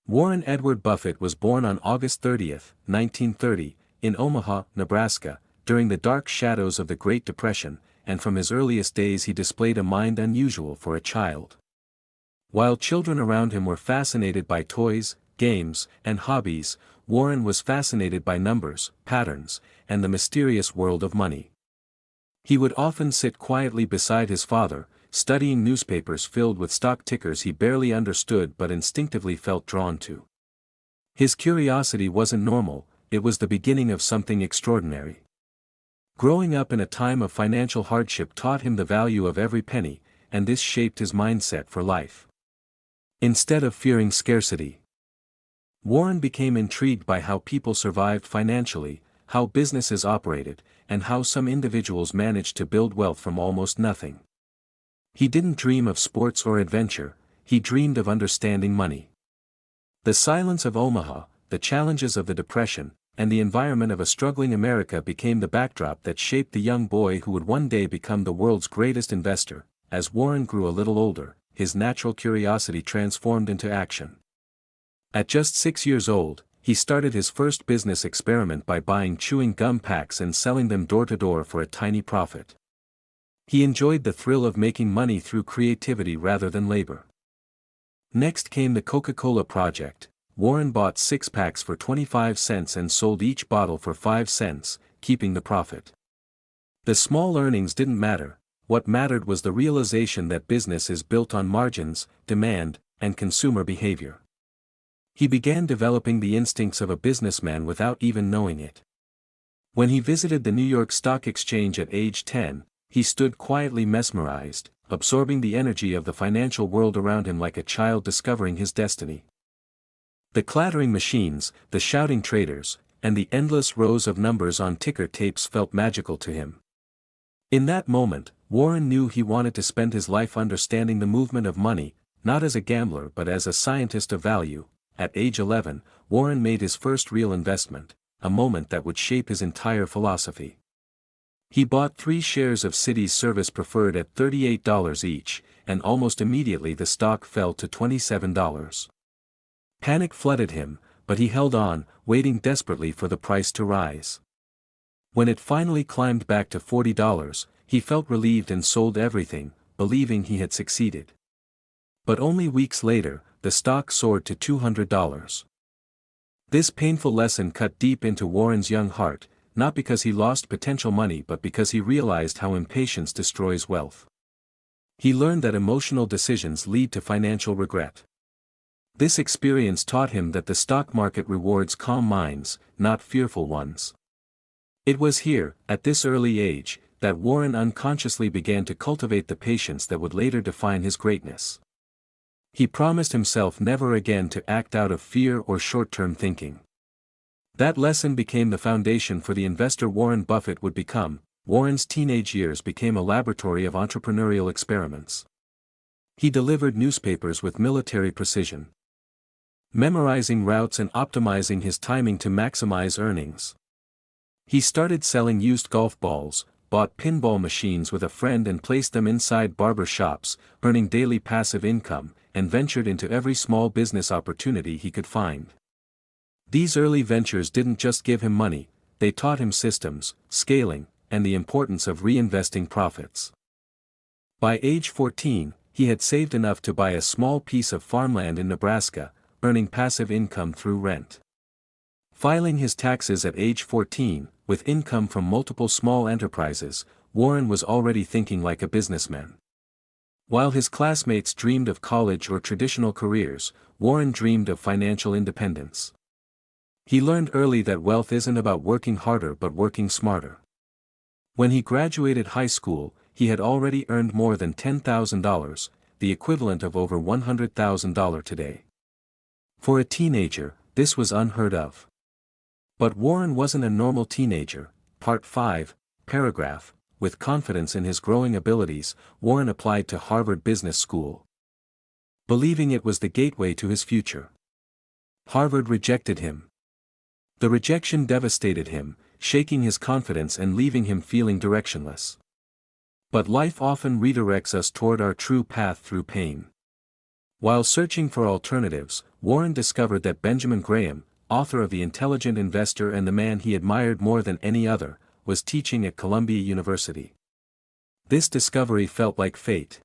Warren Edward Buffett was born on August 30, 1930, in Omaha, Nebraska, during the dark shadows of the Great Depression, and from his earliest days he displayed a mind unusual for a child. While children around him were fascinated by toys, games, and hobbies, Warren was fascinated by numbers, patterns, and the mysterious world of money. He would often sit quietly beside his father, studying newspapers filled with stock tickers he barely understood but instinctively felt drawn to. His curiosity wasn't normal, it was the beginning of something extraordinary. Growing up in a time of financial hardship taught him the value of every penny, and this shaped his mindset for life. Instead of fearing scarcity, Warren became intrigued by how people survived financially, how businesses operated, and how some individuals managed to build wealth from almost nothing. He didn't dream of sports or adventure, he dreamed of understanding money. The silence of Omaha, the challenges of the Depression, and the environment of a struggling America became the backdrop that shaped the young boy who would one day become the world's greatest investor. As Warren grew a little older, his natural curiosity transformed into action. At just 6 years old, he started his first business experiment by buying chewing gum packs and selling them door to door for a tiny profit. He enjoyed the thrill of making money through creativity rather than labor. Next came the Coca-Cola project. Warren bought 6 packs for 25 cents and sold each bottle for 5 cents, keeping the profit. The small earnings didn't matter, what mattered was the realization that business is built on margins, demand, and consumer behavior. He began developing the instincts of a businessman without even knowing it. When he visited the New York Stock Exchange at age 10, he stood quietly mesmerized, absorbing the energy of the financial world around him like a child discovering his destiny. The clattering machines, the shouting traders, and the endless rows of numbers on ticker tapes felt magical to him. In that moment, Warren knew he wanted to spend his life understanding the movement of money, not as a gambler but as a scientist of value. At age 11, Warren made his first real investment, a moment that would shape his entire philosophy. He bought 3 shares of Citi's Service Preferred at $38 each, and almost immediately the stock fell to $27. Panic flooded him, but he held on, waiting desperately for the price to rise. When it finally climbed back to $40, he felt relieved and sold everything, believing he had succeeded. But only weeks later, the stock soared to $200. This painful lesson cut deep into Warren's young heart, not because he lost potential money but because he realized how impatience destroys wealth. He learned that emotional decisions lead to financial regret. This experience taught him that the stock market rewards calm minds, not fearful ones. It was here, at this early age, that Warren unconsciously began to cultivate the patience that would later define his greatness. He promised himself never again to act out of fear or short-term thinking. That lesson became the foundation for the investor Warren Buffett would become. Warren's teenage years became a laboratory of entrepreneurial experiments. He delivered newspapers with military precision, memorizing routes and optimizing his timing to maximize earnings. He started selling used golf balls, bought pinball machines with a friend and placed them inside barber shops, earning daily passive income, and ventured into every small business opportunity he could find. These early ventures didn't just give him money, they taught him systems, scaling, and the importance of reinvesting profits. By age 14, he had saved enough to buy a small piece of farmland in Nebraska, earning passive income through rent. Filing his taxes at age 14, with income from multiple small enterprises, Warren was already thinking like a businessman. While his classmates dreamed of college or traditional careers, Warren dreamed of financial independence. He learned early that wealth isn't about working harder but working smarter. When he graduated high school, he had already earned more than $10,000, the equivalent of over $100,000 today. For a teenager, this was unheard of. But Warren wasn't a normal teenager. Part 5, paragraph. With confidence in his growing abilities, Warren applied to Harvard Business School, believing it was the gateway to his future. Harvard rejected him. The rejection devastated him, shaking his confidence and leaving him feeling directionless. But life often redirects us toward our true path through pain. While searching for alternatives, Warren discovered that Benjamin Graham, author of The Intelligent Investor and the man he admired more than any other, was teaching at Columbia University. This discovery felt like fate.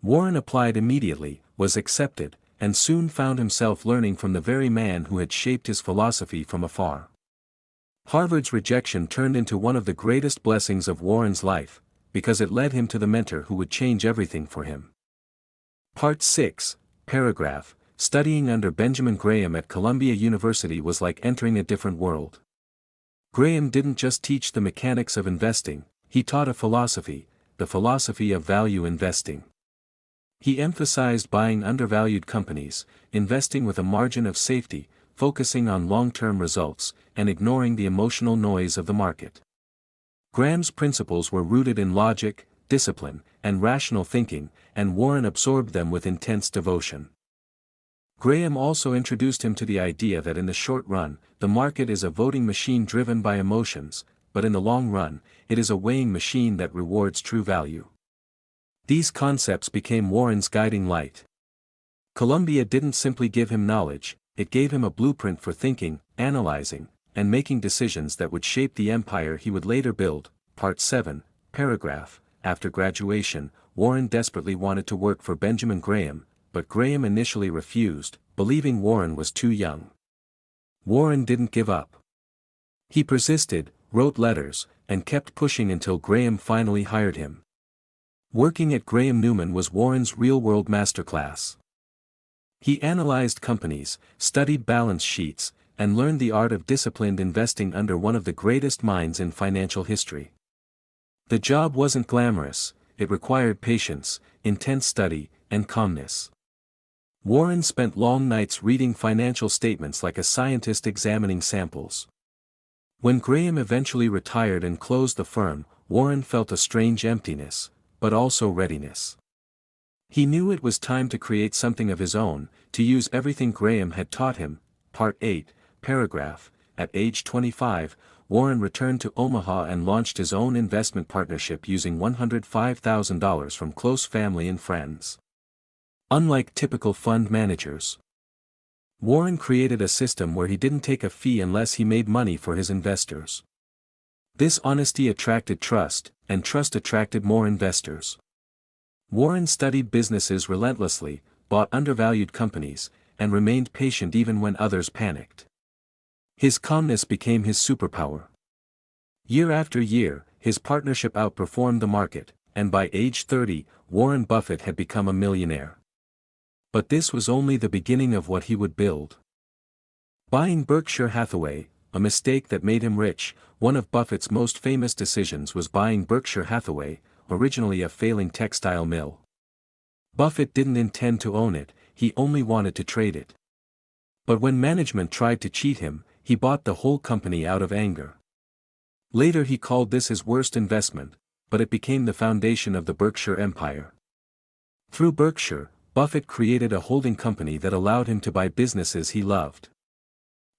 Warren applied immediately, was accepted, and soon found himself learning from the very man who had shaped his philosophy from afar. Harvard's rejection turned into one of the greatest blessings of Warren's life, because it led him to the mentor who would change everything for him. Part 6, Paragraph. Studying under Benjamin Graham at Columbia University was like entering a different world. Graham didn't just teach the mechanics of investing, he taught a philosophy, the philosophy of value investing. He emphasized buying undervalued companies, investing with a margin of safety, focusing on long-term results, and ignoring the emotional noise of the market. Graham's principles were rooted in logic, discipline, and rational thinking, and Warren absorbed them with intense devotion. Graham also introduced him to the idea that in the short run, the market is a voting machine driven by emotions, but in the long run, it is a weighing machine that rewards true value. These concepts became Warren's guiding light. Columbia didn't simply give him knowledge, it gave him a blueprint for thinking, analyzing, and making decisions that would shape the empire he would later build. Part 7, Paragraph. After graduation, Warren desperately wanted to work for Benjamin Graham, but Graham initially refused, believing Warren was too young. Warren didn't give up. He persisted, wrote letters, and kept pushing until Graham finally hired him. Working at Graham Newman was Warren's real-world masterclass. He analyzed companies, studied balance sheets, and learned the art of disciplined investing under one of the greatest minds in financial history. The job wasn't glamorous, it required patience, intense study, and calmness. Warren spent long nights reading financial statements like a scientist examining samples. When Graham eventually retired and closed the firm, Warren felt a strange emptiness, but also readiness. He knew it was time to create something of his own, to use everything Graham had taught him. Part 8, Paragraph. At age 25, Warren returned to Omaha and launched his own investment partnership using $105,000 from close family and friends. Unlike typical fund managers, Warren created a system where he didn't take a fee unless he made money for his investors. This honesty attracted trust, and trust attracted more investors. Warren studied businesses relentlessly, bought undervalued companies, and remained patient even when others panicked. His calmness became his superpower. Year after year, his partnership outperformed the market, and by age 30, Warren Buffett had become a millionaire. But this was only the beginning of what he would build. Buying Berkshire Hathaway, a mistake that made him rich. One of Buffett's most famous decisions was buying Berkshire Hathaway, originally a failing textile mill. Buffett didn't intend to own it, he only wanted to trade it. But when management tried to cheat him, he bought the whole company out of anger. Later he called this his worst investment, but it became the foundation of the Berkshire empire. Through Berkshire, Buffett created a holding company that allowed him to buy businesses he loved.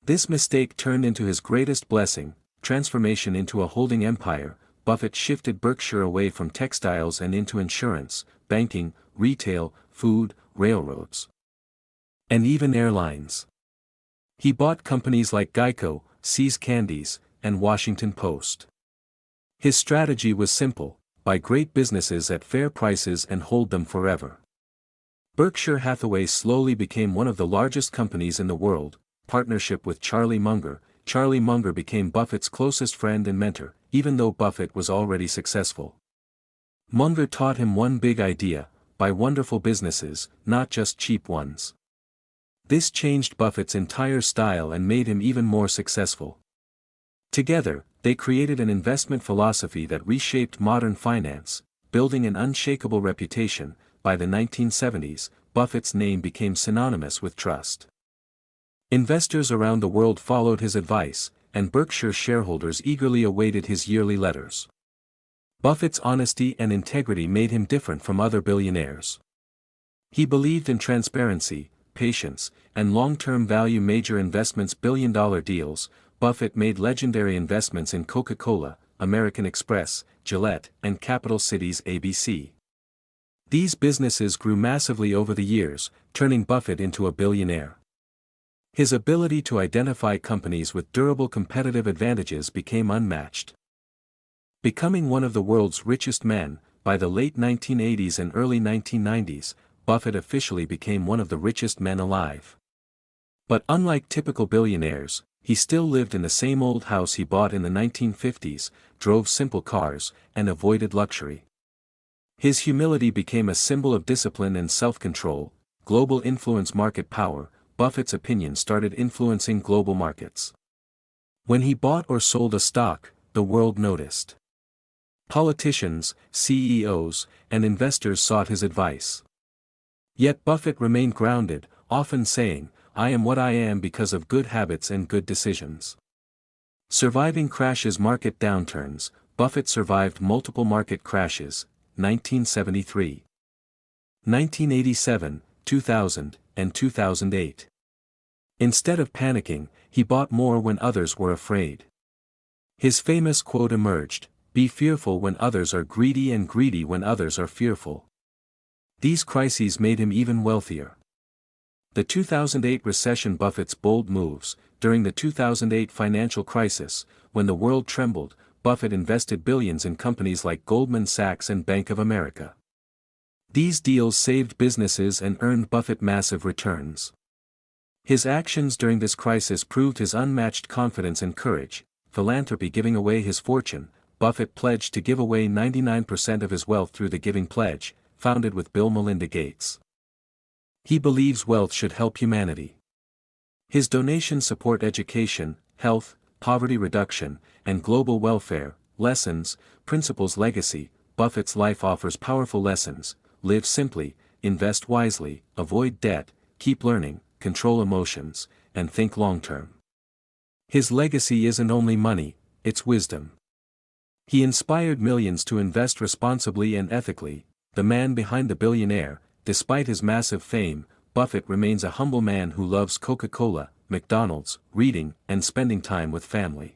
This mistake turned into his greatest blessing, transformation into a holding empire. Buffett shifted Berkshire away from textiles and into insurance, banking, retail, food, railroads, and even airlines. He bought companies like Geico, See's Candies, and Washington Post. His strategy was simple: buy great businesses at fair prices and hold them forever. Berkshire Hathaway slowly became one of the largest companies in the world. Partnership with Charlie Munger. Charlie Munger became Buffett's closest friend and mentor, even though Buffett was already successful. Munger taught him one big idea: buy wonderful businesses, not just cheap ones. This changed Buffett's entire style and made him even more successful. Together, they created an investment philosophy that reshaped modern finance, building an unshakable reputation. By the 1970s, Buffett's name became synonymous with trust. Investors around the world followed his advice, and Berkshire shareholders eagerly awaited his yearly letters. Buffett's honesty and integrity made him different from other billionaires. He believed in transparency, patience, and long-term value. Major investments. Billion-dollar deals. Buffett made legendary investments in Coca-Cola, American Express, Gillette, and Capital Cities ABC. These businesses grew massively over the years, turning Buffett into a billionaire. His ability to identify companies with durable competitive advantages became unmatched. Becoming one of the world's richest men, by the late 1980s and early 1990s, Buffett officially became one of the richest men alive. But unlike typical billionaires, he still lived in the same old house he bought in the 1950s, drove simple cars, and avoided luxury. His humility became a symbol of discipline and self-control. Global influence, market power. Buffett's opinion started influencing global markets. When he bought or sold a stock, the world noticed. Politicians, CEOs, and investors sought his advice. Yet Buffett remained grounded, often saying, "I am what I am because of good habits and good decisions." Surviving crashes, market downturns. Buffett survived multiple market crashes, 1973, 1987, 2000, and 2008. Instead of panicking, he bought more when others were afraid. His famous quote emerged, "Be fearful when others are greedy and greedy when others are fearful." These crises made him even wealthier. The 2008 recession. Buffett's bold moves. During the 2008 financial crisis, when the world trembled, Buffett invested billions in companies like Goldman Sachs and Bank of America. These deals saved businesses and earned Buffett massive returns. His actions during this crisis proved his unmatched confidence and courage. Philanthropy. Giving away his fortune. Buffett pledged to give away 99% of his wealth through the Giving Pledge, founded with Bill Melinda Gates. He believes wealth should help humanity. His donations support education, health, poverty reduction, and global welfare. Lessons, principles. Legacy. Buffett's life offers powerful lessons. Live simply, invest wisely, avoid debt, keep learning, control emotions, and think long-term. His legacy isn't only money, it's wisdom. He inspired millions to invest responsibly and ethically. The man behind the billionaire. Despite his massive fame, Buffett remains a humble man who loves Coca-Cola, McDonald's, reading, and spending time with family.